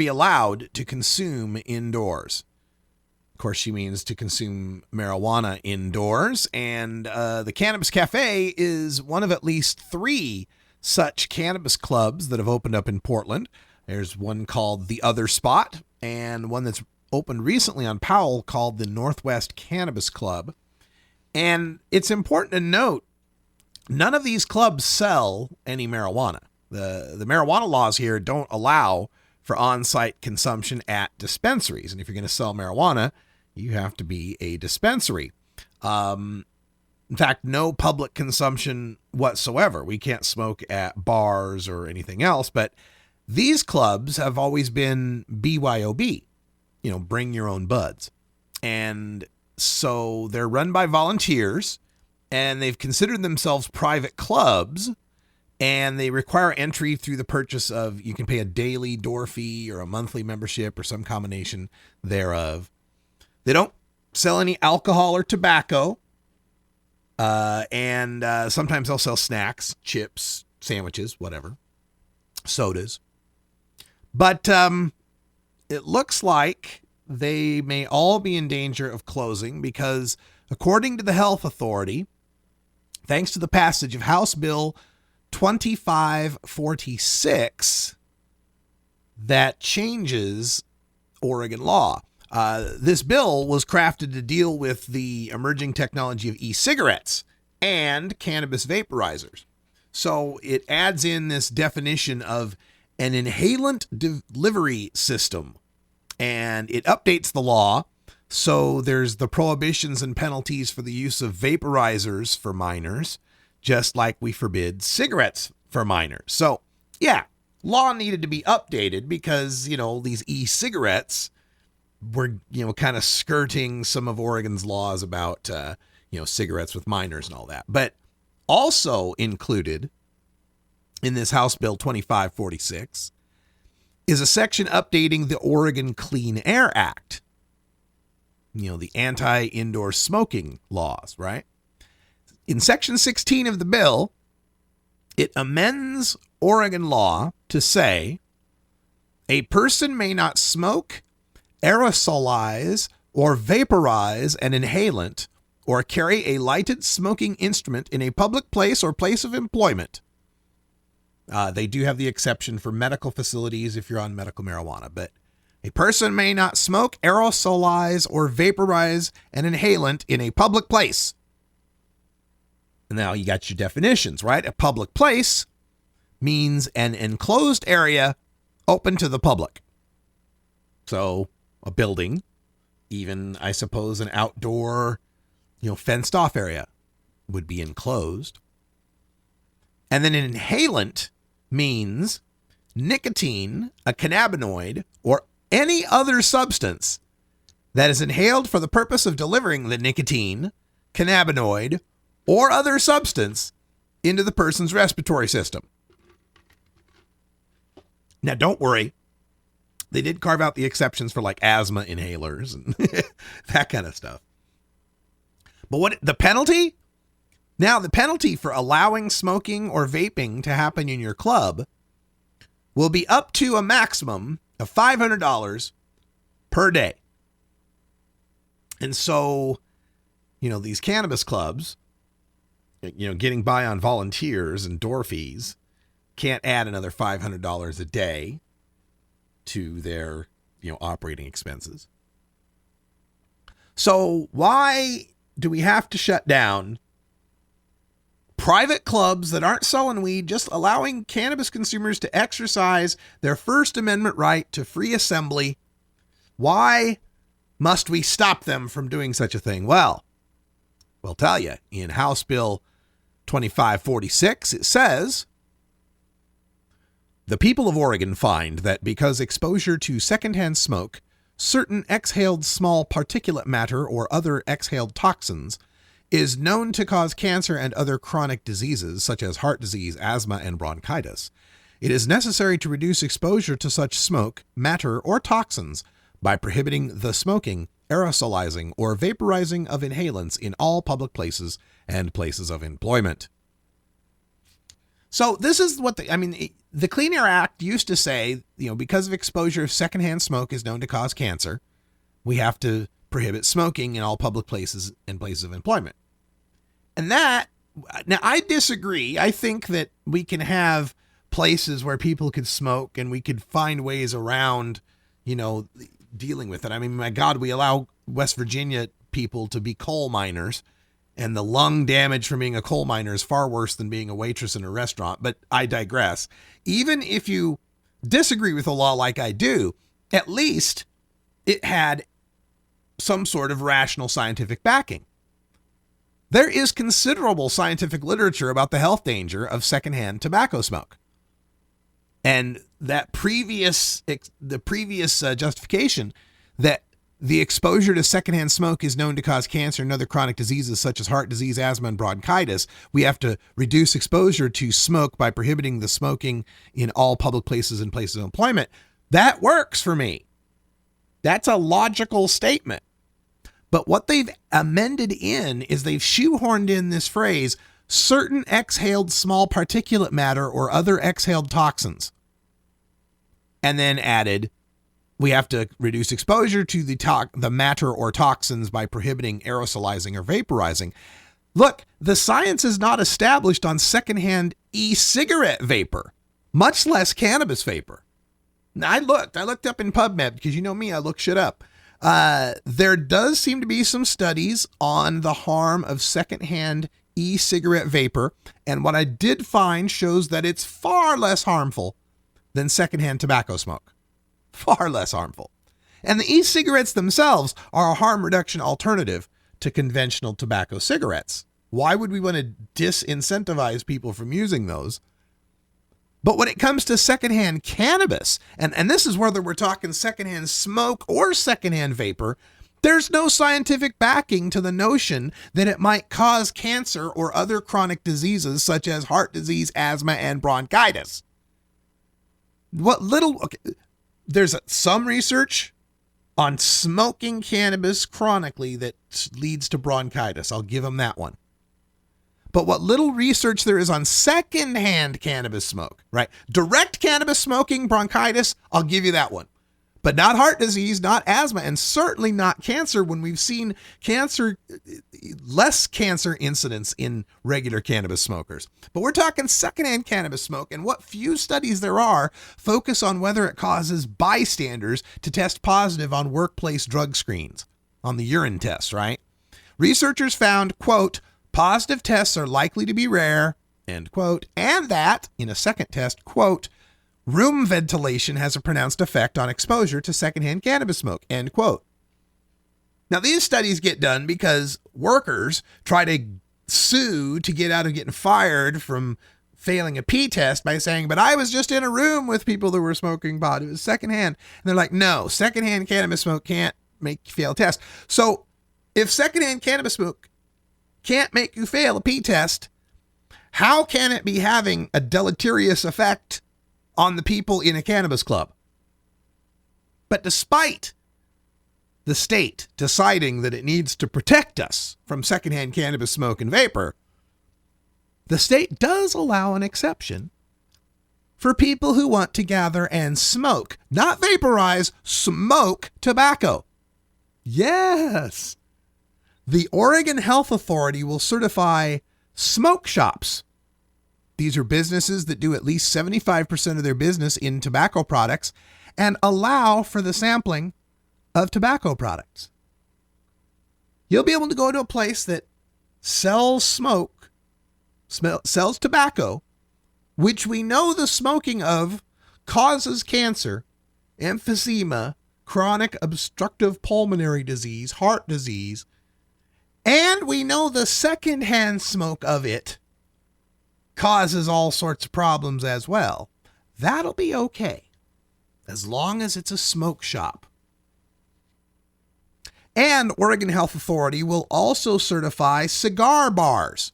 allowed to consume indoors. Of course, she means to consume marijuana indoors, and the Cannabis Cafe is one of at least 3 such cannabis clubs that have opened up in Portland. There's one called The Other Spot, and one that's opened recently on Powell called the Northwest Cannabis Club. And it's important to note, none of these clubs sell any marijuana. The marijuana laws here don't allow for on-site consumption at dispensaries. And if you're going to sell marijuana, you have to be a dispensary. In fact, no public consumption whatsoever. We can't smoke at bars or anything else, but these clubs have always been BYOB. Bring your own buds. And so they're run by volunteers, and they've considered themselves private clubs, and they require entry through the purchase of, you can pay a daily door fee or a monthly membership or some combination thereof They don't sell any alcohol or tobacco. And sometimes they'll sell snacks, chips, sandwiches, whatever, sodas. But it looks like they may all be in danger of closing because, according to the Health Authority, thanks to the passage of House Bill 2546, that changes Oregon law. This bill was crafted to deal with the emerging technology of e-cigarettes and cannabis vaporizers. So it adds in this definition of an inhalant delivery system, and it updates the law. So there's the prohibitions and penalties for the use of vaporizers for minors, just like we forbid cigarettes for minors. So yeah, law needed to be updated because, these e-cigarettes were, kind of skirting some of Oregon's laws about, cigarettes with minors and all that. But also included in this House Bill 2546 is a section updating the Oregon Clean Air Act. The anti-indoor smoking laws, right? In Section 16 of the bill, it amends Oregon law to say a person may not smoke, aerosolize, or vaporize an inhalant or carry a lighted smoking instrument in a public place or place of employment. They do have the exception for medical facilities if you're on medical marijuana, but a person may not smoke, aerosolize, or vaporize an inhalant in a public place. Now you got your definitions, right? A public place means an enclosed area open to the public. So a building, even I suppose an outdoor, fenced off area would be enclosed. And then an inhalant means nicotine, a cannabinoid, or any other substance that is inhaled for the purpose of delivering the nicotine, cannabinoid, or other substance into the person's respiratory system. Now, don't worry. They did carve out the exceptions for like asthma inhalers and that kind of stuff. But what the penalty? Now, the penalty for allowing smoking or vaping to happen in your club will be up to a maximum of $500 per day. And so, these cannabis clubs, getting by on volunteers and door fees, can't add another $500 a day to their, operating expenses. So why do we have to shut down private clubs that aren't selling weed, just allowing cannabis consumers to exercise their First Amendment right to free assembly? Why must we stop them from doing such a thing? Well, we'll tell you. In House Bill 2546, it says, the people of Oregon find that because exposure to secondhand smoke, certain exhaled small particulate matter or other exhaled toxins is known to cause cancer and other chronic diseases such as heart disease, asthma, and bronchitis, it is necessary to reduce exposure to such smoke, matter, or toxins by prohibiting the smoking, aerosolizing, or vaporizing of inhalants in all public places and places of employment. So this is what the Clean Air Act used to say, because of exposure of secondhand smoke is known to cause cancer, we have to prohibit smoking in all public places and places of employment. And now I disagree. I think that we can have places where people could smoke and we could find ways around, dealing with it. My God, we allow West Virginia people to be coal miners, and the lung damage from being a coal miner is far worse than being a waitress in a restaurant. But I digress. Even if you disagree with the law like I do, at least it had some sort of rational scientific backing. There is considerable scientific literature about the health danger of secondhand tobacco smoke. And that previous justification that the exposure to secondhand smoke is known to cause cancer and other chronic diseases such as heart disease, asthma, and bronchitis. We have to reduce exposure to smoke by prohibiting the smoking in all public places and places of employment. That works for me. That's a logical statement. But what they've amended in is they've shoehorned in this phrase, certain exhaled small particulate matter or other exhaled toxins. And then added, we have to reduce exposure to the matter or toxins by prohibiting aerosolizing or vaporizing. Look, the science is not established on secondhand e-cigarette vapor, much less cannabis vapor. Now, I looked up in PubMed because you know me, I look shit up. There does seem to be some studies on the harm of secondhand e-cigarette vapor, and what I did find shows that it's far less harmful than secondhand tobacco smoke. Far less harmful. And the e-cigarettes themselves are a harm reduction alternative to conventional tobacco cigarettes. Why would we want to disincentivize people from using those? But when it comes to secondhand cannabis, and this is whether we're talking secondhand smoke or secondhand vapor, there's no scientific backing to the notion that it might cause cancer or other chronic diseases such as heart disease, asthma, and bronchitis. There's some research on smoking cannabis chronically that leads to bronchitis. I'll give them that one. But what little research there is on secondhand cannabis smoke, right? Direct cannabis smoking, bronchitis, I'll give you that one. But not heart disease, not asthma, and certainly not cancer when we've seen less cancer incidence in regular cannabis smokers. But we're talking secondhand cannabis smoke, and what few studies there are focus on whether it causes bystanders to test positive on workplace drug screens, on the urine tests, right? Researchers found, quote, positive tests are likely to be rare, end quote, and that, in a second test, quote, room ventilation has a pronounced effect on exposure to secondhand cannabis smoke, end quote. Now, these studies get done because workers try to sue to get out of getting fired from failing a pee test by saying, but I was just in a room with people that were smoking pot. It was secondhand. And they're like, no, secondhand cannabis smoke can't make you fail a test. So if secondhand cannabis smoke can't make you fail a pee test, how can it be having a deleterious effect on the people in a cannabis club? But despite the state deciding that it needs to protect us from secondhand cannabis smoke and vapor, the state does allow an exception for people who want to gather and smoke, not vaporize, smoke tobacco. Yes. The Oregon Health Authority will certify smoke shops. These are businesses that do at least 75% of their business in tobacco products and allow for the sampling of tobacco products. You'll be able to go to a place that sells smoke, sells tobacco, which we know the smoking of causes cancer, emphysema, chronic obstructive pulmonary disease, heart disease, and we know the secondhand smoke of it causes all sorts of problems as well. That'll be okay, as long as it's a smoke shop. And Oregon Health Authority will also certify cigar bars.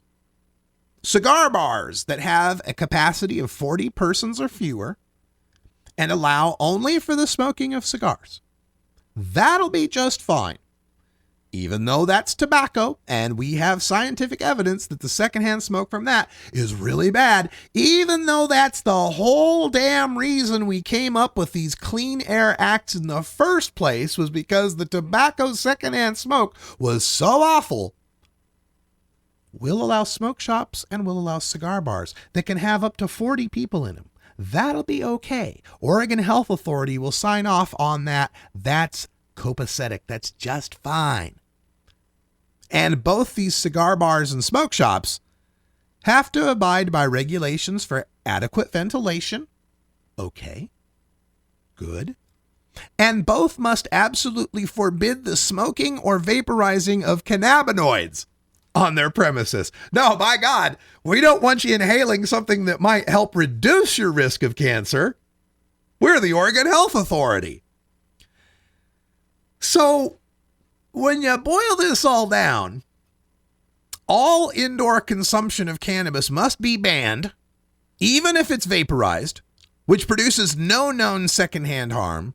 Cigar bars that have a capacity of 40 persons or fewer and allow only for the smoking of cigars. That'll be just fine. Even though that's tobacco, and we have scientific evidence that the secondhand smoke from that is really bad, even though that's the whole damn reason we came up with these Clean Air Acts in the first place, was because the tobacco secondhand smoke was so awful. We'll allow smoke shops and we'll allow cigar bars that can have up to 40 people in them. That'll be okay. Oregon Health Authority will sign off on that. That's copacetic. That's just fine. And both these cigar bars and smoke shops have to abide by regulations for adequate ventilation. Okay. Good. And both must absolutely forbid the smoking or vaporizing of cannabinoids on their premises. No, by God, we don't want you inhaling something that might help reduce your risk of cancer. We're the Oregon Health Authority. So, when you boil this all down, all indoor consumption of cannabis must be banned, even if it's vaporized, which produces no known secondhand harm,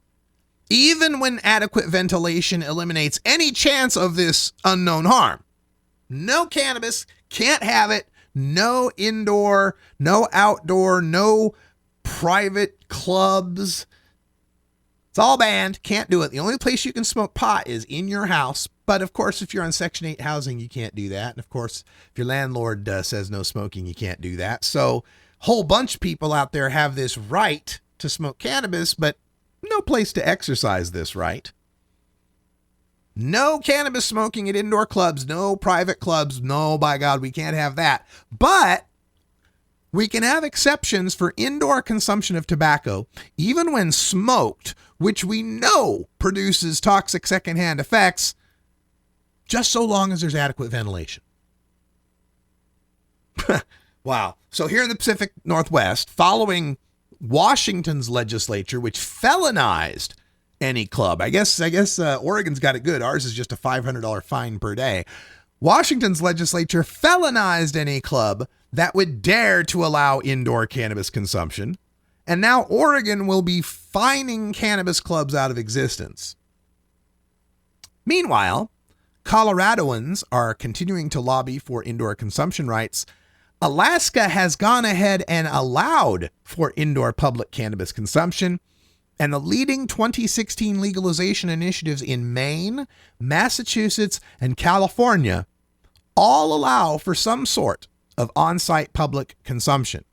even when adequate ventilation eliminates any chance of this unknown harm. No cannabis, can't have it, no indoor, no outdoor, no private clubs. It's all banned, can't do it. The only place you can smoke pot is in your house. But of course, if you're on Section 8 housing, you can't do that. And of course, if your landlord says no smoking, you can't do that. So a whole bunch of people out there have this right to smoke cannabis, but no place to exercise this right. No cannabis smoking at indoor clubs, no private clubs. No, by God, we can't have that. But we can have exceptions for indoor consumption of tobacco, even when smoked, which we know produces toxic secondhand effects, just so long as there's adequate ventilation. Wow. So here in the Pacific Northwest, following Washington's legislature, which felonized any club. I guess Oregon's got it good. Ours is just a $500 fine per day. Washington's legislature felonized any club that would dare to allow indoor cannabis consumption. And now Oregon will be fining cannabis clubs out of existence. Meanwhile, Coloradoans are continuing to lobby for indoor consumption rights. Alaska has gone ahead and allowed for indoor public cannabis consumption, and the leading 2016 legalization initiatives in Maine, Massachusetts, and California all allow for some sort of on-site public consumption.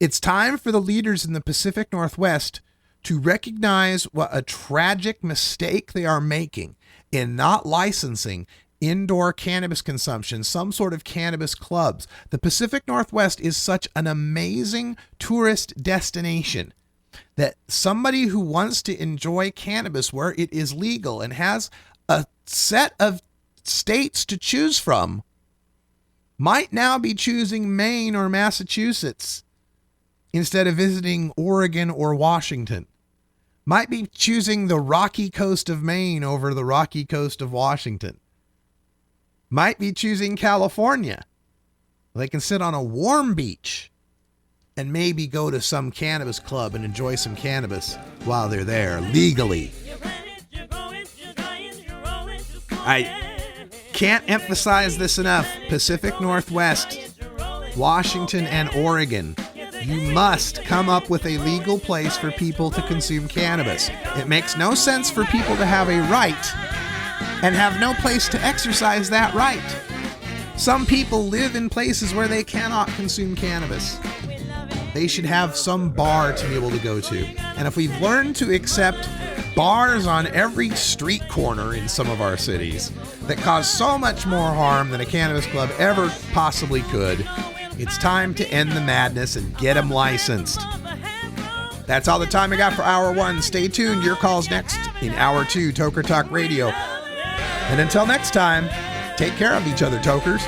It's time for the leaders in the Pacific Northwest to recognize what a tragic mistake they are making in not licensing indoor cannabis consumption, some sort of cannabis clubs. The Pacific Northwest is such an amazing tourist destination that somebody who wants to enjoy cannabis where it is legal and has a set of states to choose from might now be choosing Maine or Massachusetts instead of visiting Oregon or Washington. Might be choosing the rocky coast of Maine over the rocky coast of Washington. Might be choosing California. They can sit on a warm beach and maybe go to some cannabis club and enjoy some cannabis while they're there legally. I can't emphasize this enough. Pacific Northwest, Washington, and Oregon, you must come up with a legal place for people to consume cannabis. It makes no sense for people to have a right and have no place to exercise that right. Some people live in places where they cannot consume cannabis. They should have some bar to be able to go to. And if we've learned to accept bars on every street corner in some of our cities that cause so much more harm than a cannabis club ever possibly could, it's time to end the madness and get them licensed. That's all the time I got for Hour 1. Stay tuned. Your call's next in Hour 2, Toker Talk Radio. And until next time, take care of each other, Tokers.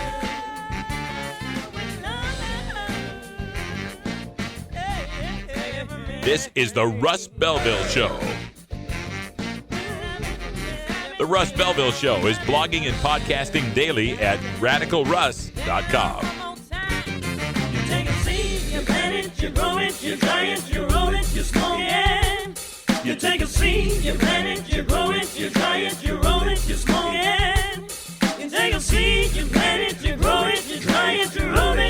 This is the Russ Belville Show. The Russ Belville Show is blogging and podcasting daily at RadicalRuss.com.
You take a seed, you plant it, you grow it, you dry it, you roll it, you smoke it. You take a seed, you plant it, you grow it, you dry it, you roll it, you smoke it. You take a seed, you plant it, you grow it, you dry it, you roll it.